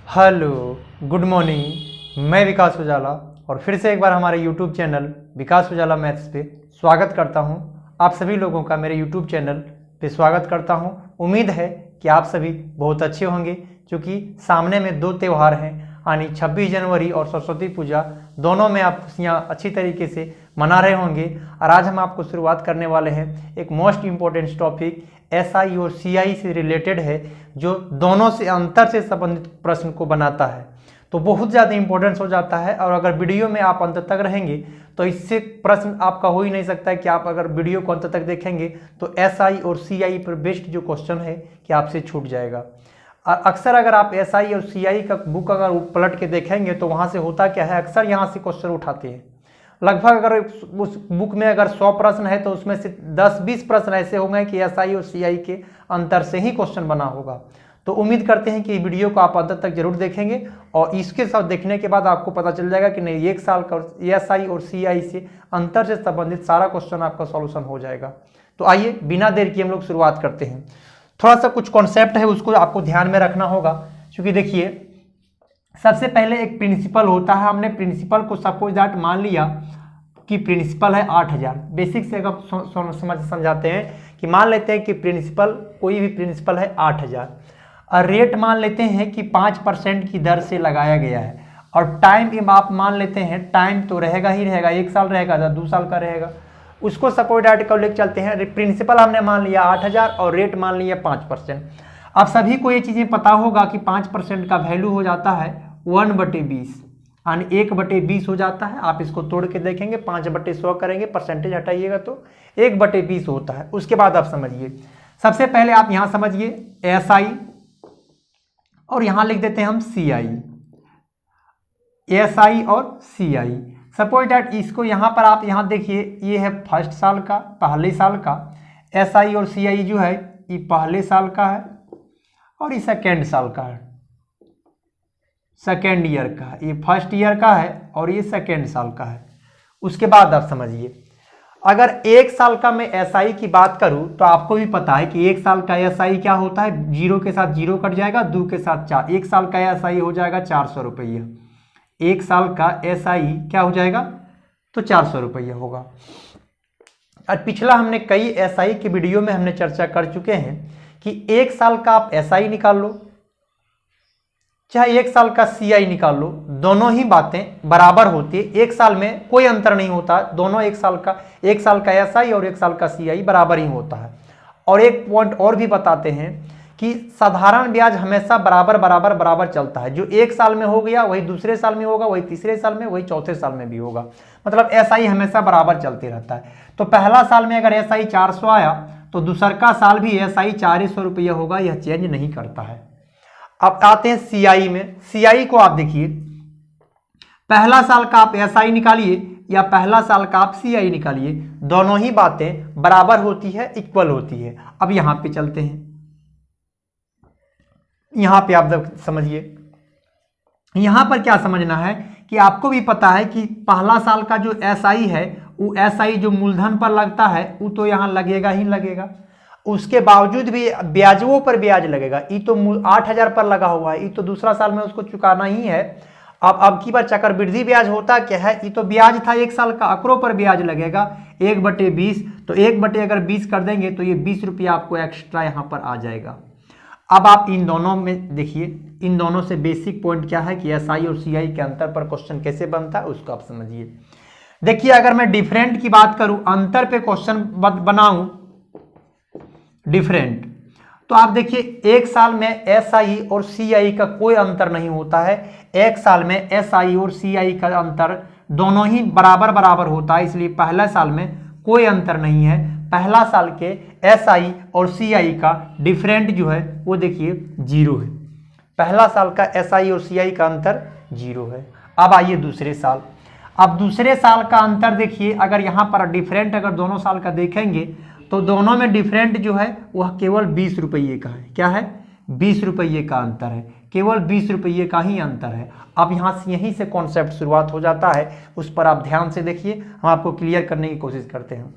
Hello, good morning. मैं विकास उजाला और फिर से एक बार हमारे यूट्यूब चैनल विकास उजाला मैथ्स पे स्वागत करता हूं। आप सभी लोगों का मेरे यूट्यूब चैनल पे स्वागत करता हूं। उम्मीद है कि आप सभी बहुत अच्छे होंगे, क्योंकि सामने में दो त्यौहार हैं, यानी 26 जनवरी और सरस्वती पूजा। दोनों में आप खुशियाँ अच्छी तरीके से मना रहे होंगे। और आज हम आपको शुरुआत करने वाले हैं एक मोस्ट इम्पोर्टेंट टॉपिक एसआई और सीआई से रिलेटेड है, जो दोनों से अंतर से संबंधित प्रश्न को बनाता है। तो बहुत ज़्यादा इंपॉर्टेंस हो जाता है, और अगर वीडियो में आप अंत तक रहेंगे तो इससे प्रश्न आपका हो ही नहीं सकता है कि आप अगर वीडियो को अंत तक देखेंगे तो एसआई और सीआई पर बेस्ड जो क्वेश्चन है कि आपसे छूट जाएगा। अक्सर अगर आप एसआई और सीआई का बुक अगर पलट के देखेंगे तो वहाँ से होता क्या है, अक्सर यहाँ से क्वेश्चन उठाते हैं। लगभग अगर उस बुक में अगर 100 प्रश्न है तो उसमें से 10-20 प्रश्न ऐसे होंगे कि एसआई और सीआई के अंतर से ही क्वेश्चन बना होगा। तो उम्मीद करते हैं कि वीडियो को आप अंत तक जरूर देखेंगे, और इसके साथ देखने के बाद आपको पता चल जाएगा कि नहीं, एक साल का एसआई और सीआई से अंतर से संबंधित सारा क्वेश्चन आपका सॉल्यूशन हो जाएगा। तो आइए बिना देर किए हम लोग शुरुआत करते हैं। थोड़ा सा कुछ कॉन्सेप्ट है उसको आपको ध्यान में रखना होगा, क्योंकि देखिए सबसे पहले एक प्रिंसिपल होता है। हमने प्रिंसिपल को सपोज दैट मान लिया कि प्रिंसिपल है 8000। बेसिक से अगर समझाते हैं कि मान लेते हैं कि प्रिंसिपल, कोई भी प्रिंसिपल है 8000, और रेट मान लेते हैं कि 5% की दर से लगाया गया है, और टाइम आप मान लेते हैं, टाइम तो रहेगा ही रहेगा, 1 साल रहेगा या 2 साल का रहेगा। उसको सपोज दैट को लेकर चलते हैं। प्रिंसिपल हमने मान लिया 8000 और रेट मान लिया 5%। अब सभी को ये चीज़ें पता होगा कि 5% का वैल्यू हो जाता है 1/20, यानी 1/20 हो जाता है। आप इसको तोड़ के देखेंगे, 5/100 करेंगे, परसेंटेज हटाइएगा तो 1/20 होता है। उसके बाद आप समझिए, सबसे पहले आप यहाँ समझिए एसआई, और यहाँ लिख देते हैं हम सीआई। एसआई और सीआई, सपोज डैट इसको यहाँ पर आप यहाँ देखिए, ये है फर्स्ट साल का, पहले साल का। एसआई और सीआई जो है ये पहले साल का है, और ये सेकेंड साल का है, सेकेंड ईयर का है। ये फर्स्ट ईयर का है और ये सेकेंड साल का है। उसके बाद आप समझिए, अगर 1 साल का मैं एसआई की बात करूं तो आपको भी पता है कि 1 साल का एसआई क्या होता है, 0 के साथ 0 कट जाएगा, 2 के साथ 4। 1 साल का एसआई हो जाएगा 400 रुपया। 1 साल का एसआई क्या हो जाएगा, तो 400 रुपया होगा। और पिछला हमने कई एसआई के वीडियो में हमने चर्चा कर चुके हैं कि 1 साल का आप एसआई निकाल लो, चाहे 1 साल का सीआई निकाल लो, दोनों ही बातें बराबर होती है। 1 साल में कोई अंतर नहीं होता, दोनों 1 साल का एसआई और 1 साल का सीआई बराबर ही होता है। और एक पॉइंट और भी बताते हैं कि साधारण ब्याज हमेशा बराबर चलता है। जो 1 साल में हो गया वही दूसरे साल में होगा, वही तीसरे साल में, वही चौथे साल में भी होगा। मतलब एसआई हमेशा बराबर चलते रहता है। तो पहला साल में अगर एसआई 400 आया तो दूसरा का साल भी एसआई 400 रुपया होगा, यह चेंज नहीं करता है। अब आते हैं सीआई में। सीआई को आप देखिए, पहला साल का आप एसआई निकालिए या पहला साल का आप सीआई निकालिए, दोनों ही बातें बराबर होती है, इक्वल होती है। अब यहां पे चलते हैं, यहां पे आप समझिए, यहां पर क्या समझना है कि आपको भी पता है कि पहला साल का जो एसआई है, वो एसआई जो मूलधन पर लगता है वो तो यहां लगेगा ही लगेगा। उसके बावजूद भी ब्याजों पर ब्याज लगेगा। ये तो 8000 पर लगा हुआ है, ये तो दूसरा साल में उसको चुकाना ही है। अब की बार चक्रवृद्धि ब्याज होता क्या है, ये तो ब्याज था 1 साल का, अकरों पर ब्याज लगेगा 1/20। तो 1/20 कर देंगे तो ये 20 रुपया आपको एक्स्ट्रा यहाँ पर आ जाएगा। अब आप इन दोनों में देखिए, इन दोनों से बेसिक पॉइंट क्या है कि एसआई और सीआई के अंतर पर क्वेश्चन कैसे बनता है उसको आप समझिए। देखिए अगर मैं डिफरेंट की बात करूं, अंतर पे क्वेश्चन बनाऊं डिफरेंट, तो आप देखिए 1 साल में एसआई और सीआई का कोई अंतर नहीं होता है। 1 साल में एसआई और सीआई का अंतर दोनों ही बराबर होता है, इसलिए पहला साल में कोई अंतर नहीं है। पहला साल के एसआई और सीआई का डिफरेंट जो है वो देखिए 0 है। पहला साल का एसआई और सीआई का अंतर 0 है। अब आइए दूसरे साल। अब दूसरे साल का अंतर देखिए, अगर यहाँ पर डिफरेंट अगर दोनों साल का देखेंगे तो दोनों में डिफरेंट जो है वह केवल 20 रुपये का है। क्या है, 20 रुपये का अंतर है, केवल 20 रुपये का ही अंतर है। अब यहीं से कॉन्सेप्ट शुरुआत हो जाता है, उस पर आप ध्यान से देखिए, हम आपको क्लियर करने की कोशिश करते हैं।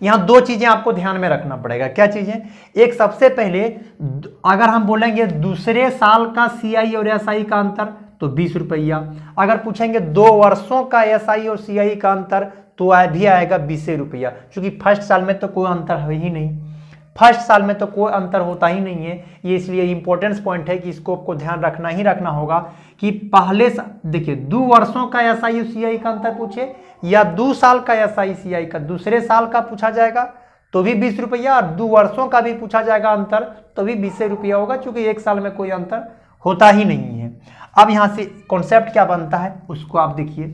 यहाँ दो चीजें आपको ध्यान में रखना पड़ेगा। क्या चीजें? एक, सबसे पहले अगर हम बोलेंगे दूसरे साल का सीआई और एसआई का अंतर तो 20 रुपया। अगर पूछेंगे 2 वर्षों का एसआई और सीआई का अंतर तो भी आएगा 20 रुपया। क्योंकि फर्स्ट साल में तो कोई अंतर है ही नहीं, फर्स्ट साल में तो कोई अंतर होता ही नहीं है। ये इसलिए इंपॉर्टेंस पॉइंट है कि इसको आपको ध्यान रखना ही रखना होगा कि पहले देखिए 2 वर्षों का एसआई और सीआई का अंतर पूछे या 2 साल का एसआई सीआई का, दूसरे साल का पूछा जाएगा तो भी 20 रुपया, और 2 वर्षों का भी पूछा जाएगा अंतर तो भी 20 रुपया होगा, क्योंकि एक साल में कोई अंतर होता ही नहीं है। अब यहाँ से कॉन्सेप्ट क्या बनता है उसको आप देखिए।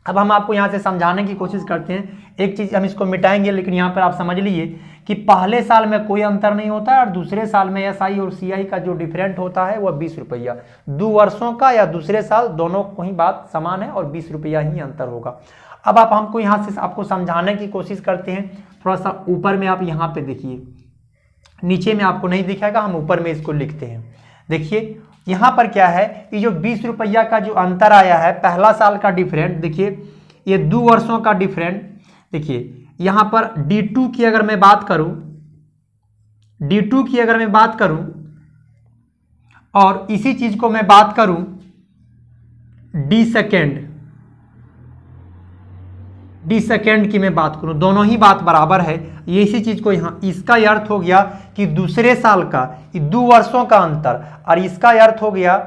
अब हम आपको यहाँ से समझाने की कोशिश करते हैं। एक चीज हम इसको मिटाएंगे, लेकिन यहाँ पर आप समझ लीजिए कि पहले साल में कोई अंतर नहीं होता है और दूसरे साल में एसआई और सीआई का जो डिफरेंट होता है वह 20 रुपया। 2 वर्षों का या दूसरे साल दोनों को ही बात समान है और 20 रुपया ही अंतर होगा। अब आप हमको यहाँ से आपको समझाने की कोशिश करते हैं। थोड़ा सा ऊपर में आप यहाँ पे देखिए, नीचे में आपको नहीं दिखेगा, हम ऊपर में इसको लिखते हैं। देखिए यहाँ पर क्या है, ये जो 20 रुपया का जो अंतर आया है, पहला साल का डिफरेंट, देखिए ये 2 वर्षों का डिफरेंट। देखिए यहाँ पर D2 की अगर मैं बात करूं, D2 की अगर मैं बात करूं और इसी चीज को मैं बात करूं D सेकेंड की मैं बात करूं, दोनों ही बात बराबर है। ये इसी चीज को यहाँ, इसका अर्थ हो गया कि दूसरे साल का 2 वर्षों का अंतर, और इसका अर्थ हो गया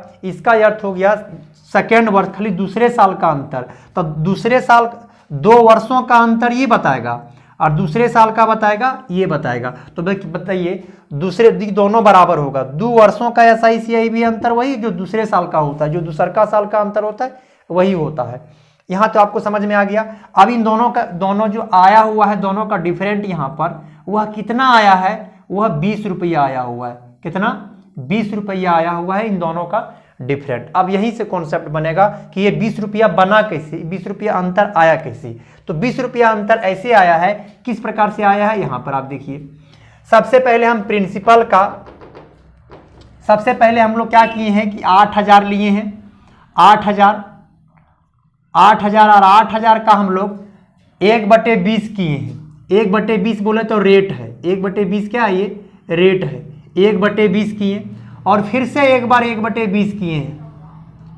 सेकेंड वर्ष, खाली दूसरे साल का अंतर। तो दूसरे साल 2 वर्षों का अंतर ये बताएगा और दूसरे साल का बताएगा ये बताएगा। तो बताइए दूसरे दोनों बराबर होगा। 2 वर्षों का एसआई सीआई भी अंतर वही जो दूसरे साल का होता है, जो दूसरा साल का अंतर होता है वही होता है। यहाँ तो आपको समझ में आ गया। अब इन दोनों जो आया हुआ है, दोनों का डिफरेंट यहाँ पर वह कितना आया है, वह 20 रुपया आया हुआ है। कितना? 20 रुपया आया हुआ है इन दोनों का डिफरेंट। अब यहीं से कॉन्सेप्ट बनेगा कि ये 20 रुपया बना कैसे, 20 रुपया अंतर आया कैसे। तो 20 रुपया अंतर ऐसे आया है, किस प्रकार से आया है यहाँ पर आप देखिए। सबसे पहले हम प्रिंसिपल का, सबसे पहले हम लोग क्या किए हैं कि 8000 लिए हैं, 8000 और 8000 का हम लोग 1/20 किए हैं। 1/20 बोले तो रेट है, 1/20 क्या है, ये रेट है। 1/20 किए और फिर से एक बार 1/20 किए हैं।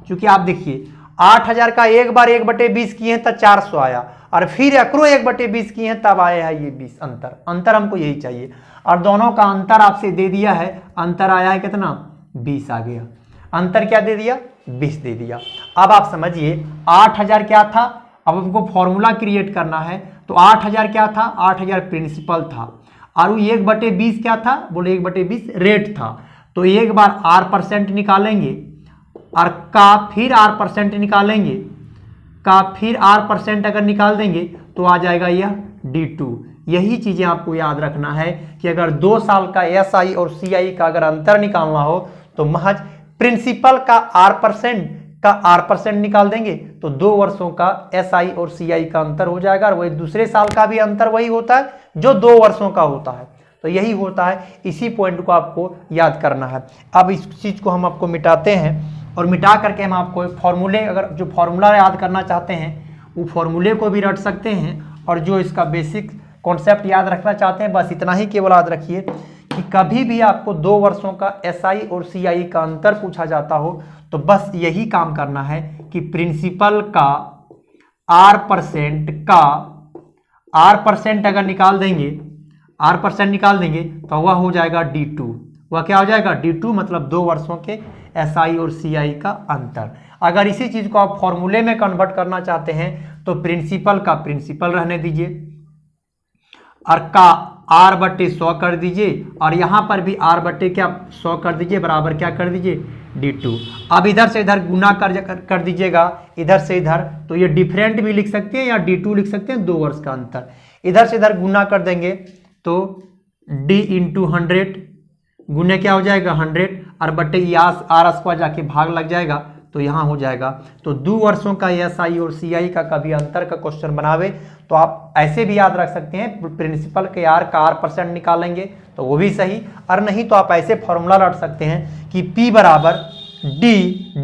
क्योंकि आप देखिए 8000 का एक बार 1/20 किए हैं तब 400 आया, और फिर एकरो 1/20 किए हैं तब आया है ये 20। अंतर हमको यही चाहिए, और दोनों का अंतर आपसे दे दिया है। अंतर आया है कितना? 20 आ गया। अंतर क्या दे दिया? 20 दे दिया। अब आप समझिए 8000 क्या था, अब हमको फॉर्मूला क्रिएट करना है। तो 8000 क्या था? 8000 प्रिंसिपल था, और 1/20 क्या था? बोले 1/20 रेट था। तो एक बार R% निकालेंगे और का फिर R% निकालेंगे, का फिर R% अगर निकाल देंगे तो आ जाएगा यह D2। यही चीजें आपको याद रखना है कि अगर 2 साल का SI और CI का अगर अंतर निकालना हो तो महज प्रिंसिपल का R% निकाल देंगे तो 2 वर्षों का SI और CI का अंतर हो जाएगा, और वही दूसरे साल का भी अंतर वही होता है जो 2 वर्षों का होता है। तो यही होता है, इसी पॉइंट को आपको याद करना है। अब इस चीज को हम आपको मिटाते हैं, और मिटा करके हम आपको फॉर्मूले, अगर जो फॉर्मूला याद करना चाहते हैं वो फॉर्मूले को भी रट सकते हैं, और जो इसका बेसिक कॉन्सेप्ट याद रखना चाहते हैं बस इतना ही केवल याद रखिए कि कभी भी आपको 2 वर्षों का SI और CI का अंतर पूछा जाता हो तो बस यही काम करना है कि प्रिंसिपल का R% अगर निकाल देंगे, R% निकाल देंगे तो वह हो जाएगा D2। वह क्या हो जाएगा? D2 मतलब 2 वर्षों के SI और CI का अंतर। अगर इसी चीज को आप फॉर्मूले में कन्वर्ट करना चाहते हैं तो प्रिंसिपल का प्रिंसिपल रहने दीजिए, और का R/100 कर दीजिए, और यहां पर भी R/100 कर दीजिए, बराबर क्या कर दीजिए? D2। अब इधर से इधर गुना कर दीजिएगा, इधर से इधर, तो ये डिफरेंट भी लिख सकते हैं या D2 लिख सकते हैं, 2 वर्ष का अंतर। इधर से इधर गुना कर देंगे तो D × 100 गुने क्या हो जाएगा? 100, और बटे R² जाके भाग लग जाएगा तो यहाँ हो जाएगा। तो 2 वर्षों का SI और CI का कभी अंतर का क्वेश्चन बनावे तो आप ऐसे भी याद रख सकते हैं, प्रिंसिपल के R का R% निकालेंगे तो वो भी सही, और नहीं तो आप ऐसे फॉर्मूला रट सकते हैं कि P बराबर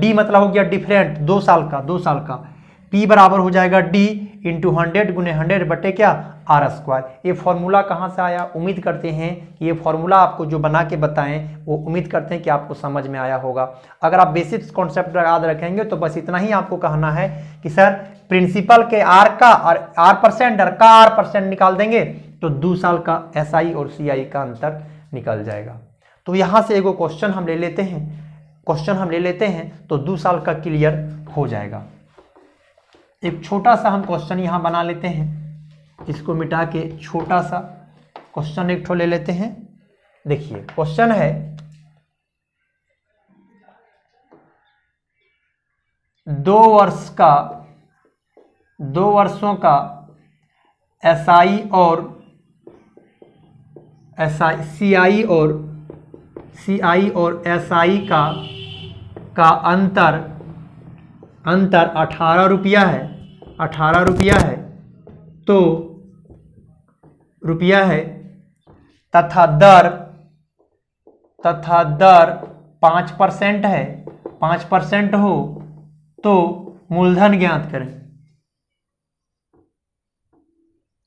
D मतलब हो गया डिफरेंट, 2 साल का, P बराबर हो जाएगा D इंटू 100 गुने 100 बटे क्या आर स्क्वायर। ये फॉर्मूला कहाँ से आया? उम्मीद करते हैं ये फॉर्मूला आपको जो बना के बताएं वो उम्मीद करते हैं कि आपको समझ में आया होगा। अगर आप बेसिक्स कॉन्सेप्ट याद रखेंगे तो बस इतना ही आपको कहना है कि सर प्रिंसिपल के आर का और R% और का R% निकाल देंगे तो 2 साल का SI और CI का अंतर निकल जाएगा। तो यहाँ से एगो क्वेश्चन हम ले लेते हैं तो 2 साल का क्लियर हो जाएगा। एक छोटा सा हम क्वेश्चन यहाँ बना लेते हैं, इसको मिटा के छोटा सा क्वेश्चन एक ठो ले लेते हैं। देखिए क्वेश्चन है 2 वर्षों का SI और CI और SI का अंतर 18 रुपया है, 18 रुपया है तो रुपया है तथा दर 5% है, 5% हो तो मूलधन ज्ञात करें,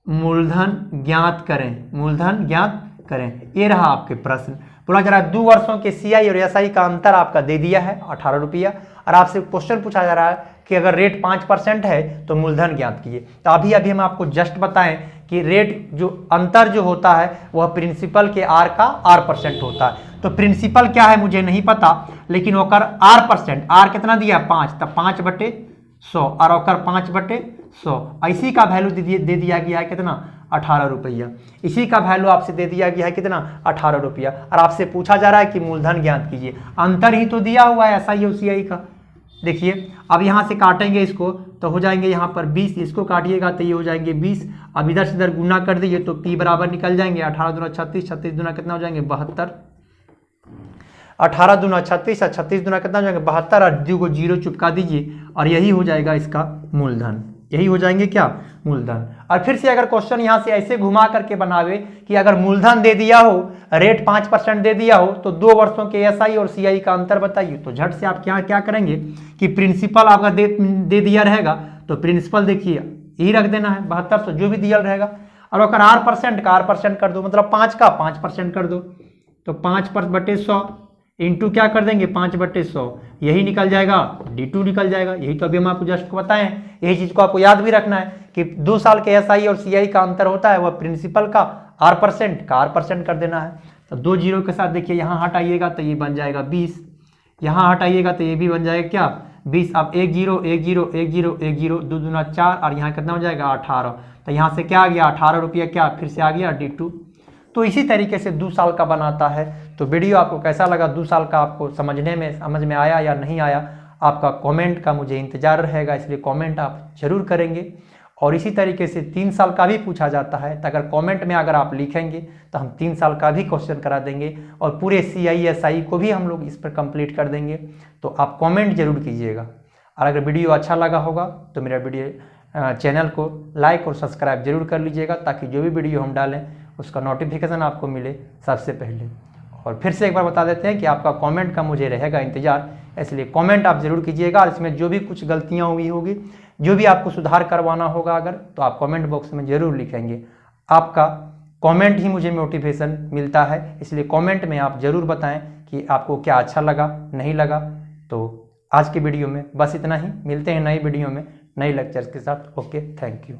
मूलधन ज्ञात करें। ये रहा आपके प्रश्न। बोला जा रहा है 2 वर्षों के CI और SI का अंतर आपका दे दिया है 18 रुपया और आपसे क्वेश्चन पूछा जा रहा है कि अगर रेट 5% है तो मूलधन ज्ञात कीजिए। तो अभी हम आपको जस्ट बताएं कि रेट जो अंतर जो होता है वह प्रिंसिपल के R का R% होता है। तो प्रिंसिपल क्या है मुझे नहीं पता, लेकिन ओकर R%, R कितना दिया 5, तब 5/100 और ओकर 5/100 इसी का वैल्यू दे दिया गया है कितना 18 रुपया। इसी का वैल्यू आपसे दे दिया गया है कितना 18 रुपया और आपसे पूछा जा रहा है कि मूलधन ज्ञात कीजिए। अंतर ही तो दिया हुआ है SI और CI का। देखिए अब यहाँ से काटेंगे इसको तो हो जाएंगे यहाँ पर 20, इसको काटिएगा तो ये हो जाएंगे 20। अब इधर से इधर गुना कर दीजिए तो P बराबर निकल जाएंगे 18 दूना 36, 36 दूना कितना हो जाएंगे 72, 18 दूना 36 और 36 दूना कितना हो जाएंगे 72 और 2 को 0 चिपका दीजिए और यही हो जाएगा इसका मूलधन। यही हो जाएंगे क्या मूलधन। और फिर से अगर क्वेश्चन यहाँ से ऐसे घुमा करके बनावे कि अगर मूलधन दे दिया हो, रेट 5% दे दिया हो तो 2 वर्षों के SI और CI का अंतर बताइए, तो झट से आप क्या करेंगे कि प्रिंसिपल आपका दे दिया रहेगा तो प्रिंसिपल देखिए यही रख देना है 7200 जो भी दिया रहेगा और अगर R% का R% कर दो, मतलब 5 का 5% कर दो तो 5/100 इंटू क्या कर देंगे 5/100, यही निकल जाएगा D2 निकल जाएगा। यही तो अभी हम आपको जस्ट बताएं, यही चीज को आपको याद भी रखना है कि 2 साल के SI और CI का अंतर होता है वह प्रिंसिपल का R% कर देना है। तो 2 0 के साथ देखिए यहाँ हटाइएगा तो ये बन जाएगा 20, यहाँ हटाइएगा तो ये भी बन जाएगा क्या 20। अब 1 0 1 0 1 0 1 0 2 दूना 4 और यहाँ कितना हो जाएगा 18। तो यहाँ से क्या आ गया 18 रुपया, क्या फिर से आ गया D2। तो इसी तरीके से 2 साल का बनाता है। तो वीडियो आपको कैसा लगा, 2 साल का आपको समझ में आया या नहीं आया, आपका कमेंट का मुझे इंतजार रहेगा, इसलिए कमेंट आप जरूर करेंगे। और इसी तरीके से 3 साल का भी पूछा जाता है तो अगर कमेंट में अगर आप लिखेंगे तो हम 3 साल का भी क्वेश्चन करा देंगे और पूरे CI SI को भी हम लोग इस पर कंप्लीट कर देंगे। तो आप कमेंट जरूर कीजिएगा और अगर वीडियो अच्छा लगा होगा तो मेरा वीडियो चैनल को लाइक और सब्सक्राइब जरूर कर लीजिएगा ताकि जो भी वीडियो हम डालें उसका नोटिफिकेशन आपको मिले सबसे पहले। और फिर से एक बार बता देते हैं कि आपका कमेंट का मुझे रहेगा इंतजार, इसलिए कमेंट आप जरूर कीजिएगा और इसमें जो भी कुछ गलतियां हुई होगी, जो भी आपको सुधार करवाना होगा अगर, तो आप कमेंट बॉक्स में जरूर लिखेंगे। आपका कमेंट ही मुझे मोटिवेशन मिलता है, इसलिए कमेंट में आप जरूर बताएं कि आपको क्या अच्छा लगा नहीं लगा। तो आज की वीडियो में बस इतना ही, मिलते हैं नई वीडियो में नए लेक्चर्स के साथ। Okay, thank you.